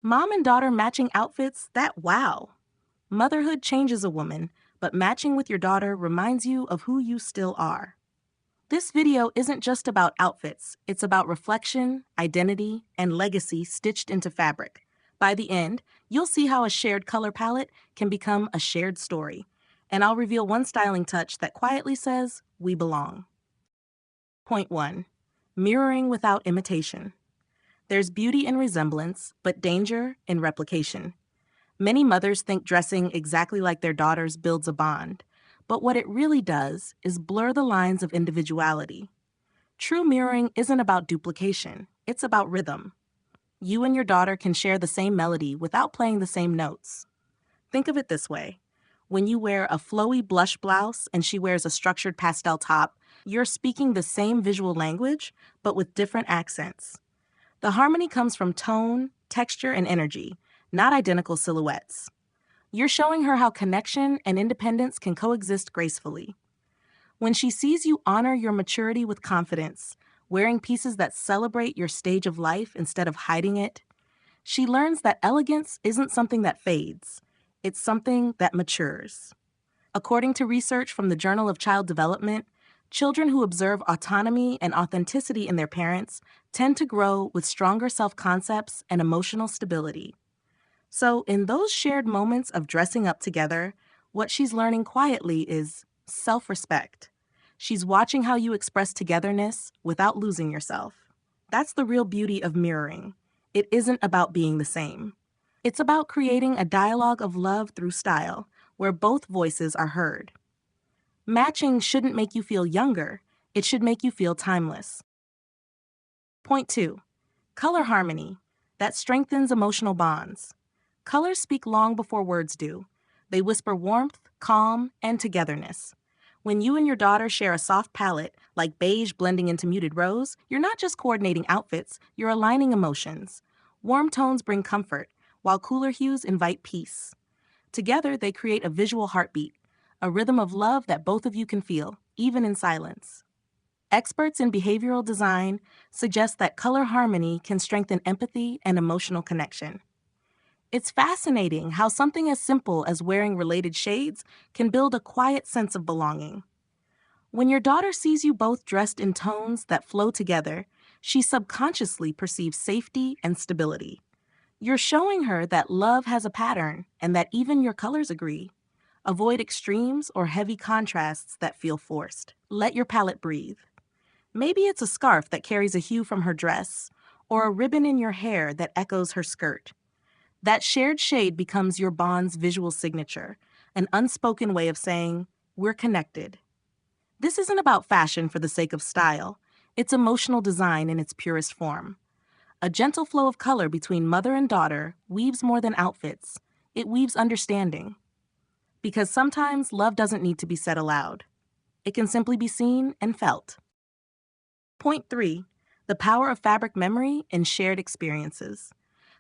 Mom and daughter matching outfits, that wow. Motherhood changes a woman, but matching with your daughter reminds you of who you still are. This video isn't just about outfits, it's about reflection, identity, and legacy stitched into fabric. By the end, you'll see how a shared color palette can become a shared story. And I'll reveal one styling touch that quietly says, we belong. Point 1. Mirroring without imitation. There's beauty in resemblance, but danger in replication. Many mothers think dressing exactly like their daughters builds a bond, but what it really does is blur the lines of individuality. True mirroring isn't about duplication, it's about rhythm. You and your daughter can share the same melody without playing the same notes. Think of it this way. When you wear a flowy blush blouse and she wears a structured pastel top, you're speaking the same visual language, but with different accents. The harmony comes from tone, texture, and energy, not identical silhouettes. You're showing her how connection and independence can coexist gracefully. When she sees you honor your maturity with confidence, wearing pieces that celebrate your stage of life instead of hiding it, she learns that elegance isn't something that fades, it's something that matures. According to research from the Journal of Child Development, children who observe autonomy and authenticity in their parents tend to grow with stronger self-concepts and emotional stability. So, in those shared moments of dressing up together, what she's learning quietly is self-respect. She's watching how you express togetherness without losing yourself. That's the real beauty of mirroring. It isn't about being the same. It's about creating a dialogue of love through style, where both voices are heard. Matching shouldn't make you feel younger, it should make you feel timeless. Point 2. Color harmony. That strengthens emotional bonds. Colors speak long before words do. They whisper warmth, calm, and togetherness. When you and your daughter share a soft palette, like beige blending into muted rose, you're not just coordinating outfits, you're aligning emotions. Warm tones bring comfort, while cooler hues invite peace. Together, they create a visual heartbeat, a rhythm of love that both of you can feel, even in silence. Experts in behavioral design suggest that color harmony can strengthen empathy and emotional connection. It's fascinating how something as simple as wearing related shades can build a quiet sense of belonging. When your daughter sees you both dressed in tones that flow together, she subconsciously perceives safety and stability. You're showing her that love has a pattern and that even your colors agree. Avoid extremes or heavy contrasts that feel forced. Let your palette breathe. Maybe it's a scarf that carries a hue from her dress, or a ribbon in your hair that echoes her skirt. That shared shade becomes your bond's visual signature, an unspoken way of saying, we're connected. This isn't about fashion for the sake of style. It's emotional design in its purest form. A gentle flow of color between mother and daughter weaves more than outfits. It weaves understanding. Because sometimes love doesn't need to be said aloud. It can simply be seen and felt. Point 3. The power of fabric memory and shared experiences.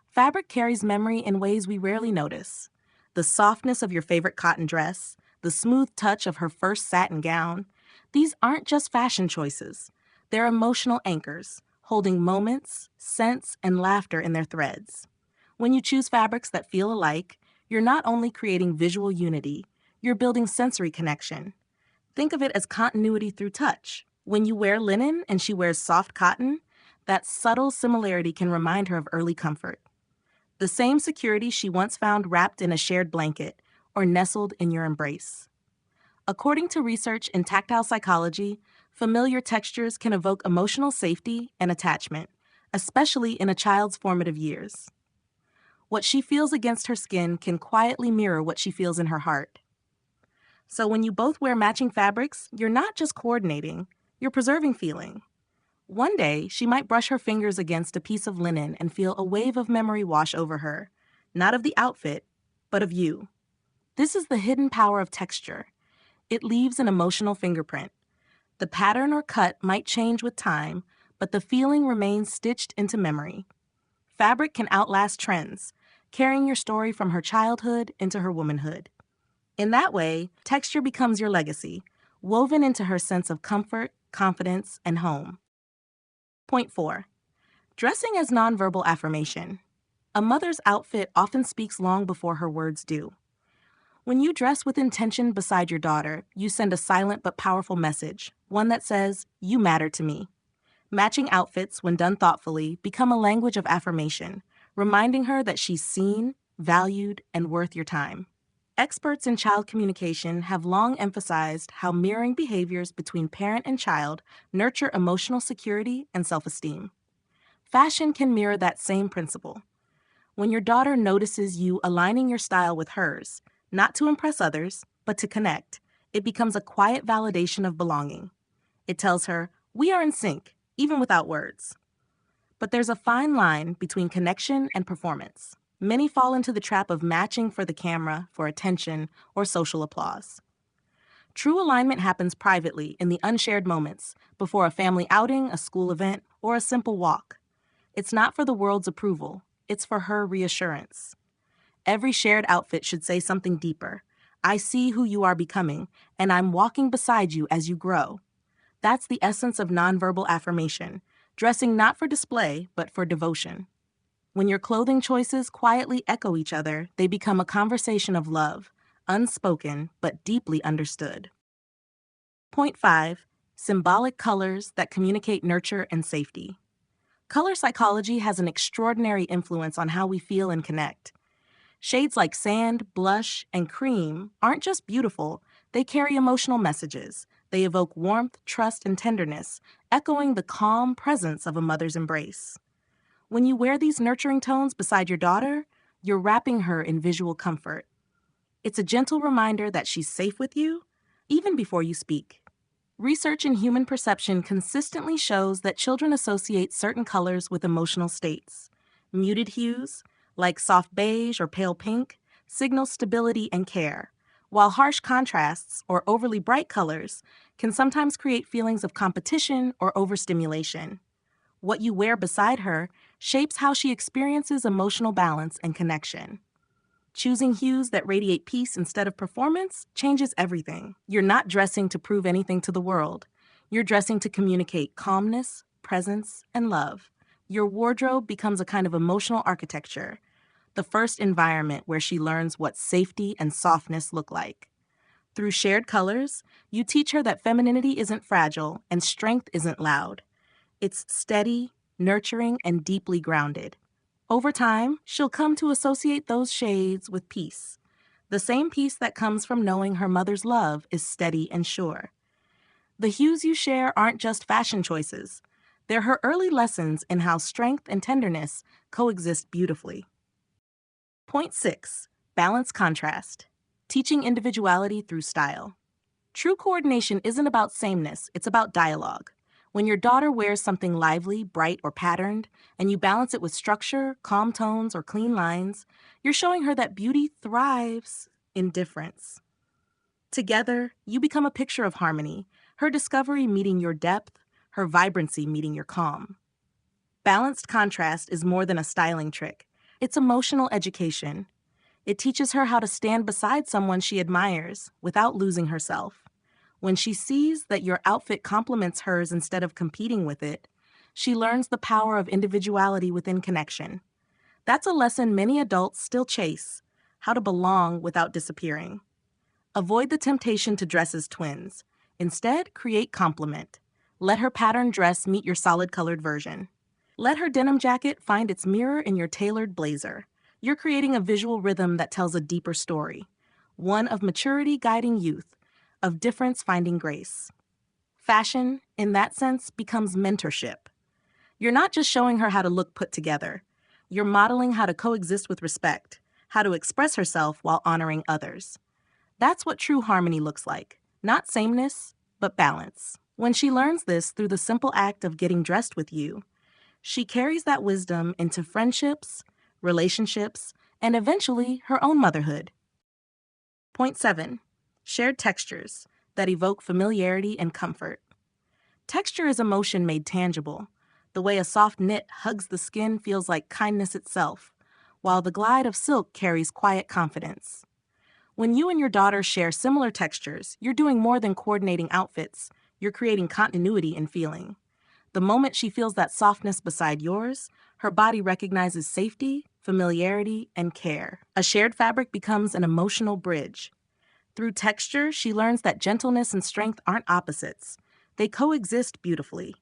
Fabric carries memory in ways we rarely notice. The softness of your favorite cotton dress, the smooth touch of her first satin gown, these aren't just fashion choices. They're emotional anchors, holding moments, scents, and laughter in their threads. When you choose fabrics that feel alike, you're not only creating visual unity, you're building sensory connection. Think of it as continuity through touch. When you wear linen and she wears soft cotton, that subtle similarity can remind her of early comfort. The same security she once found wrapped in a shared blanket or nestled in your embrace. According to research in tactile psychology, familiar textures can evoke emotional safety and attachment, especially in a child's formative years. What she feels against her skin can quietly mirror what she feels in her heart. So when you both wear matching fabrics, you're not just coordinating, you're preserving feeling. One day, she might brush her fingers against a piece of linen and feel a wave of memory wash over her, not of the outfit, but of you. This is the hidden power of texture. It leaves an emotional fingerprint. The pattern or cut might change with time, but the feeling remains stitched into memory. Fabric can outlast trends, carrying your story from her childhood into her womanhood. In that way, texture becomes your legacy, woven into her sense of comfort, confidence, and home. Point 4. Dressing as nonverbal affirmation. A mother's outfit often speaks long before her words do. When you dress with intention beside your daughter, you send a silent but powerful message, one that says, "You matter to me." Matching outfits, when done thoughtfully, become a language of affirmation, reminding her that she's seen, valued, and worth your time. Experts in child communication have long emphasized how mirroring behaviors between parent and child nurture emotional security and self-esteem. Fashion can mirror that same principle. When your daughter notices you aligning your style with hers, not to impress others, but to connect, it becomes a quiet validation of belonging. It tells her, "We are in sync, even without words." But there's a fine line between connection and performance. Many fall into the trap of matching for the camera, for attention, or social applause. True alignment happens privately in the unshared moments, before a family outing, a school event, or a simple walk. It's not for the world's approval, it's for her reassurance. Every shared outfit should say something deeper. "I see who you are becoming, and I'm walking beside you as you grow." That's the essence of nonverbal affirmation, dressing not for display, but for devotion. When your clothing choices quietly echo each other, they become a conversation of love, unspoken but deeply understood. Point 5. Symbolic colors that communicate nurture and safety. Color psychology has an extraordinary influence on how we feel and connect. Shades like sand, blush, and cream aren't just beautiful, they carry emotional messages. They evoke warmth, trust, and tenderness, echoing the calm presence of a mother's embrace. When you wear these nurturing tones beside your daughter, you're wrapping her in visual comfort. It's a gentle reminder that she's safe with you, even before you speak. Research in human perception consistently shows that children associate certain colors with emotional states. Muted hues, like soft beige or pale pink, signal stability and care, while harsh contrasts or overly bright colors can sometimes create feelings of competition or overstimulation. What you wear beside her shapes how she experiences emotional balance and connection. Choosing hues that radiate peace instead of performance changes everything. You're not dressing to prove anything to the world. You're dressing to communicate calmness, presence, and love. Your wardrobe becomes a kind of emotional architecture, the first environment where she learns what safety and softness look like. Through shared colors, you teach her that femininity isn't fragile and strength isn't loud. It's steady, nurturing, and deeply grounded. Over time, she'll come to associate those shades with peace, the same peace that comes from knowing her mother's love is steady and sure. The hues you share aren't just fashion choices. They're her early lessons in how strength and tenderness coexist beautifully. Point 6. Balance contrast. Teaching individuality through style. True coordination isn't about sameness, it's about dialogue. When your daughter wears something lively, bright, or patterned, and you balance it with structure, calm tones, or clean lines, you're showing her that beauty thrives in difference. Together, you become a picture of harmony, her discovery meeting your depth, her vibrancy meeting your calm. Balanced contrast is more than a styling trick. It's emotional education. It teaches her how to stand beside someone she admires without losing herself. When she sees that your outfit complements hers instead of competing with it, she learns the power of individuality within connection. That's a lesson many adults still chase: how to belong without disappearing. Avoid the temptation to dress as twins. Instead, create complement. Let her patterned dress meet your solid-colored version. Let her denim jacket find its mirror in your tailored blazer. You're creating a visual rhythm that tells a deeper story, one of maturity guiding youth, of difference finding grace. Fashion, in that sense, becomes mentorship. You're not just showing her how to look put together. You're modeling how to coexist with respect, how to express herself while honoring others. That's what true harmony looks like. Not sameness, but balance. When she learns this through the simple act of getting dressed with you, she carries that wisdom into friendships, relationships, and eventually her own motherhood. Point 7. Shared textures that evoke familiarity and comfort. Texture is emotion made tangible. The way a soft knit hugs the skin feels like kindness itself, while the glide of silk carries quiet confidence. When you and your daughter share similar textures, you're doing more than coordinating outfits. You're creating continuity in feeling. The moment she feels that softness beside yours, her body recognizes safety, familiarity, and care. A shared fabric becomes an emotional bridge. Through texture, she learns that gentleness and strength aren't opposites. They coexist beautifully.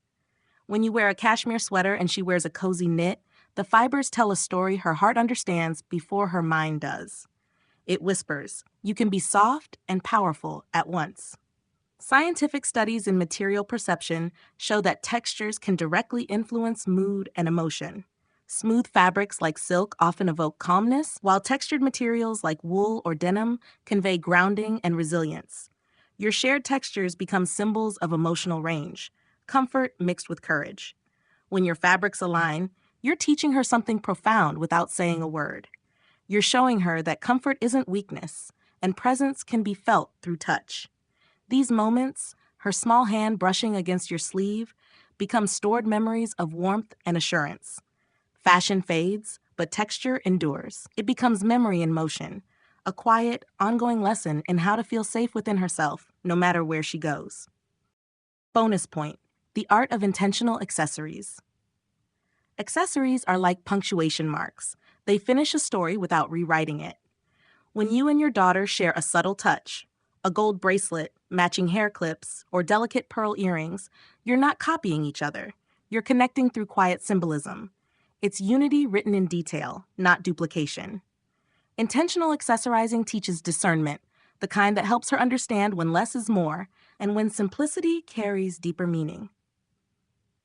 When you wear a cashmere sweater and she wears a cozy knit, the fibers tell a story her heart understands before her mind does. It whispers, "You can be soft and powerful at once." Scientific studies in material perception show that textures can directly influence mood and emotion. Smooth fabrics like silk often evoke calmness, while textured materials like wool or denim convey grounding and resilience. Your shared textures become symbols of emotional range, comfort mixed with courage. When your fabrics align, you're teaching her something profound without saying a word. You're showing her that comfort isn't weakness, and presence can be felt through touch. These moments, her small hand brushing against your sleeve, become stored memories of warmth and assurance. Fashion fades, but texture endures. It becomes memory in motion, a quiet, ongoing lesson in how to feel safe within herself, no matter where she goes. Bonus point: the art of intentional accessories. Accessories are like punctuation marks. They finish a story without rewriting it. When you and your daughter share a subtle touch, a gold bracelet, matching hair clips, or delicate pearl earrings, you're not copying each other. You're connecting through quiet symbolism. It's unity written in detail, not duplication. Intentional accessorizing teaches discernment, the kind that helps her understand when less is more and when simplicity carries deeper meaning.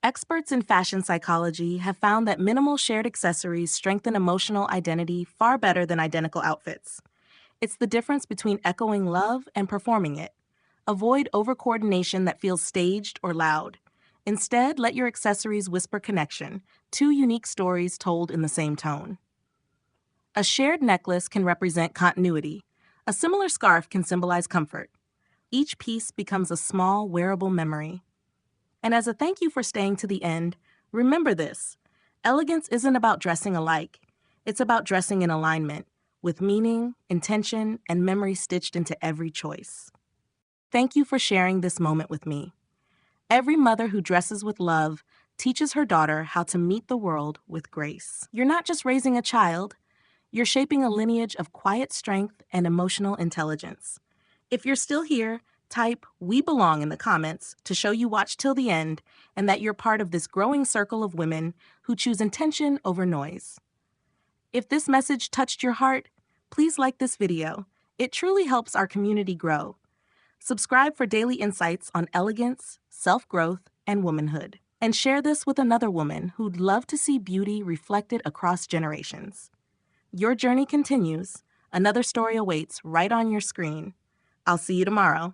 Experts in fashion psychology have found that minimal shared accessories strengthen emotional identity far better than identical outfits. It's the difference between echoing love and performing it. Avoid over-coordination that feels staged or loud. Instead, let your accessories whisper connection, two unique stories told in the same tone. A shared necklace can represent continuity. A similar scarf can symbolize comfort. Each piece becomes a small, wearable memory. And as a thank you for staying to the end, remember this: elegance isn't about dressing alike. It's about dressing in alignment, with meaning, intention, and memory stitched into every choice. Thank you for sharing this moment with me. Every mother who dresses with love teaches her daughter how to meet the world with grace. You're not just raising a child, you're shaping a lineage of quiet strength and emotional intelligence. If you're still here, type "We Belong" in the comments to show you watched till the end and that you're part of this growing circle of women who choose intention over noise. If this message touched your heart, please like this video. It truly helps our community grow. Subscribe for daily insights on elegance, self-growth, and womanhood. And share this with another woman who'd love to see beauty reflected across generations. Your journey continues. Another story awaits right on your screen. I'll see you tomorrow.